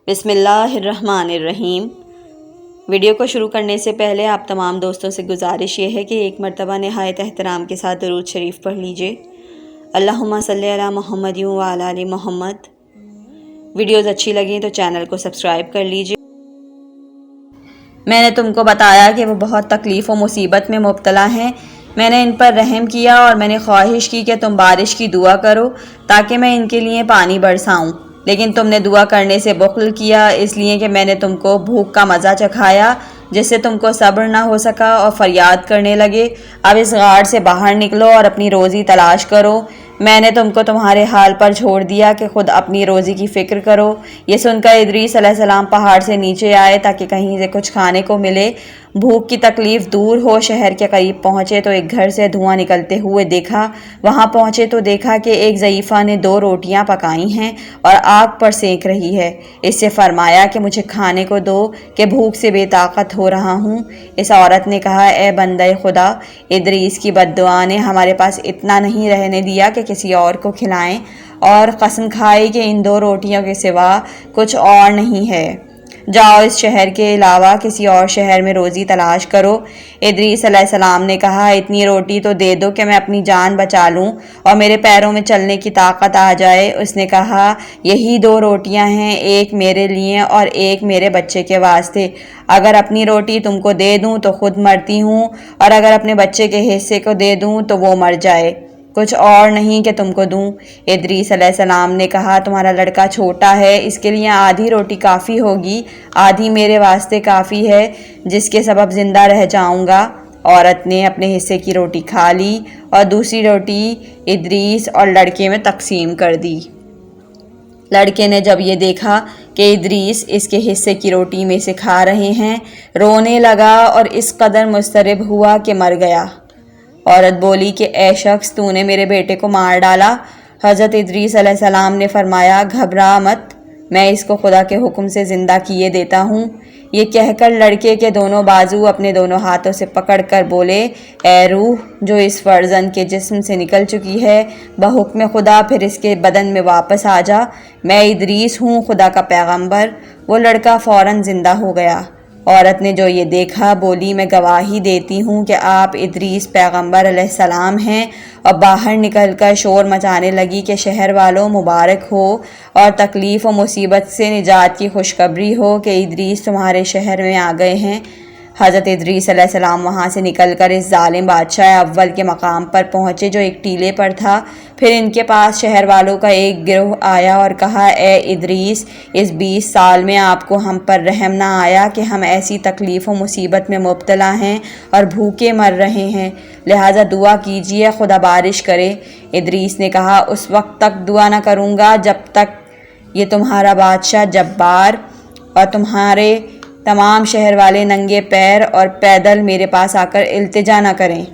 بسم اللہ الرحمن الرحیم۔ ویڈیو کو شروع کرنے سے پہلے آپ تمام دوستوں سے گزارش یہ ہے کہ ایک مرتبہ نہایت احترام کے ساتھ درود شریف پڑھ لیجئے۔ اللہم صلی علی محمد وعلی آل محمد۔ ویڈیوز اچھی لگیں تو چینل کو سبسکرائب کر لیجئے۔ میں نے تم کو بتایا کہ وہ بہت تکلیف و مصیبت میں مبتلا ہیں۔ میں نے ان پر رحم کیا اور میں نے خواہش کی کہ تم بارش کی دعا کرو تاکہ میں ان کے لیے پانی برساؤں، لیکن تم نے دعا کرنے سے بخل کیا، اس لیے کہ میں نے تم کو بھوک کا مزہ چکھایا جس سے تم کو صبر نہ ہو سکا اور فریاد کرنے لگے۔ اب اس غار سے باہر نکلو اور اپنی روزی تلاش کرو۔ میں نے تم کو تمہارے حال پر چھوڑ دیا کہ خود اپنی روزی کی فکر کرو۔ یہ سن کر ادریس علیہ السلام پہاڑ سے نیچے آئے تاکہ کہیں سے کچھ کھانے کو ملے۔ بھوک کی تکلیف دور ہو شہر کے قریب پہنچے تو ایک گھر سے دھواں نکلتے ہوئے دیکھا۔ وہاں پہنچے تو دیکھا کہ ایک ضعیفہ نے 2 روٹیاں پکائی ہیں اور آگ پر سینک رہی ہے۔ اس سے فرمایا کہ مجھے کھانے کو دو کہ بھوک سے بے طاقت ہو رہا ہوں۔ اس عورت نے کہا، اے بندہ خدا، ادریس کی بد دعا نے ہمارے پاس اتنا نہیں رہنے دیا کہ کسی اور کو کھلائیں، اور قسم کھائی کہ ان 2 روٹیوں کے سوا کچھ اور نہیں ہے۔ جاؤ اس شہر کے علاوہ کسی اور شہر میں روزی تلاش کرو۔ ادریس علیہ السلام نے کہا، اتنی روٹی تو دے دو کہ میں اپنی جان بچا لوں اور میرے پیروں میں چلنے کی طاقت آ جائے۔ اس نے کہا، یہی 2 روٹیاں ہیں، ایک میرے لیے اور ایک میرے بچے کے واسطے۔ اگر اپنی روٹی تم کو دے دوں تو خود مرتی ہوں، اور اگر اپنے بچے کے حصے کو دے دوں تو وہ مر جائے، کچھ اور نہیں کہ تم کو دوں۔ ادریس علیہ السلام نے کہا، تمہارا لڑکا چھوٹا ہے، اس کے لیے آدھی روٹی کافی ہوگی، آدھی میرے واسطے کافی ہے جس کے سبب زندہ رہ جاؤں گا۔ عورت نے اپنے حصے کی روٹی کھا لی اور دوسری روٹی ادریس اور لڑکے میں تقسیم کر دی۔ لڑکے نے جب یہ دیکھا کہ ادریس اس کے حصے کی روٹی میں سے کھا رہے ہیں، رونے لگا اور اس قدر مضطرب ہوا کہ مر گیا۔ عورت بولی کہ اے شخص، تو نے میرے بیٹے کو مار ڈالا۔ حضرت ادریس علیہ السلام نے فرمایا، گھبرا مت، میں اس کو خدا کے حکم سے زندہ کیے دیتا ہوں۔ یہ کہہ کر لڑکے کے دونوں بازو اپنے دونوں ہاتھوں سے پکڑ کر بولے، اے روح جو اس فرزند کے جسم سے نکل چکی ہے، بحکم خدا پھر اس کے بدن میں واپس آ جا، میں ادریس ہوں، خدا کا پیغمبر۔ وہ لڑکا فوراً زندہ ہو گیا۔ عورت نے جو یہ دیکھا بولی، میں گواہی دیتی ہوں کہ آپ ادریس پیغمبر علیہ السلام ہیں، اور باہر نکل کر شور مچانے لگی کہ شہر والوں مبارک ہو اور تکلیف و مصیبت سے نجات کی خوشخبری ہو کہ ادریس تمہارے شہر میں آ گئے ہیں۔ حضرت ادریس علیہ السلام وہاں سے نکل کر اس ظالم بادشاہ اول کے مقام پر پہنچے جو ایک ٹیلے پر تھا۔ پھر ان کے پاس شہر والوں کا ایک گروہ آیا اور کہا، اے ادریس، اس 20 سال میں آپ کو ہم پر رحم نہ آیا کہ ہم ایسی تکلیف و مصیبت میں مبتلا ہیں اور بھوکے مر رہے ہیں، لہٰذا دعا کیجئے خدا بارش کرے۔ ادریس نے کہا، اس وقت تک دعا نہ کروں گا جب تک یہ تمہارا بادشاہ جبار اور تمہارے تمام شہر والے ننگے پیر اور پیدل میرے پاس آ کر التجا نہ کریں۔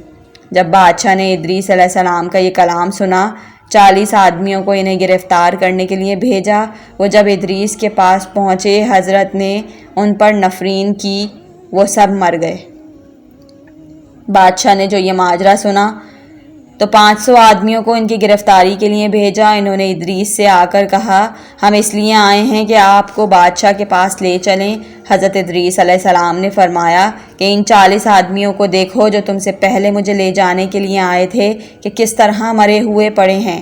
جب بادشاہ نے ادریس علیہ السلام کا یہ کلام سنا، 40 آدمیوں کو انہیں گرفتار کرنے کے لیے بھیجا۔ وہ جب ادریس کے پاس پہنچے، حضرت نے ان پر نفرین کی، وہ سب مر گئے۔ بادشاہ نے جو یہ ماجرا سنا تو 500 آدمیوں کو ان کی گرفتاری کے لیے بھیجا۔ انہوں نے ادریس سے آ کر کہا، ہم اس لیے آئے ہیں کہ آپ کو بادشاہ کے پاس لے چلیں۔ حضرت ادریس علیہ السلام نے فرمایا کہ ان 40 آدمیوں کو دیکھو جو تم سے پہلے مجھے لے جانے کے لیے آئے تھے کہ کس طرح مرے ہوئے پڑے ہیں۔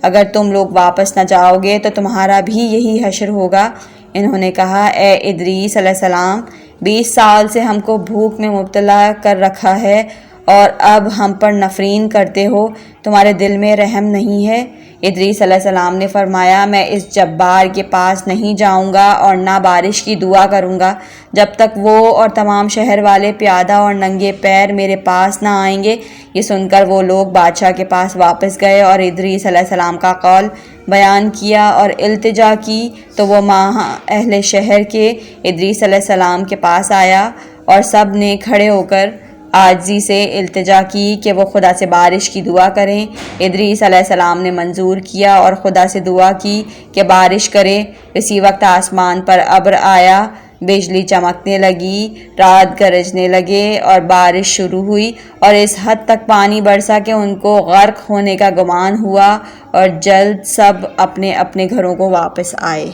اگر تم لوگ واپس نہ جاؤ گے تو تمہارا بھی یہی حشر ہوگا۔ انہوں نے کہا، اے ادریس علیہ السلام، 20 سال سے ہم کو بھوک میں مبتلا کر رکھا ہے اور اب ہم پر نفرین کرتے ہو، تمہارے دل میں رحم نہیں ہے؟ ادریس علیہ السلام نے فرمایا، میں اس جبار کے پاس نہیں جاؤں گا اور نہ بارش کی دعا کروں گا جب تک وہ اور تمام شہر والے پیادہ اور ننگے پیر میرے پاس نہ آئیں گے۔ یہ سن کر وہ لوگ بادشاہ کے پاس واپس گئے اور ادریس علیہ السلام کا قول بیان کیا اور التجا کی تو وہ اہل شہر کے ادریس علیہ السلام کے پاس آیا اور سب نے کھڑے ہو کر عاجزی سے التجا کی کہ وہ خدا سے بارش کی دعا کریں۔ ادریس علیہ السلام نے منظور کیا اور خدا سے دعا کی کہ بارش کرے۔ اسی وقت آسمان پر ابر آیا، بجلی چمکنے لگی، رعد گرجنے لگے اور بارش شروع ہوئی، اور اس حد تک پانی برسا کہ ان کو غرق ہونے کا گمان ہوا، اور جلد سب اپنے اپنے گھروں کو واپس آئے۔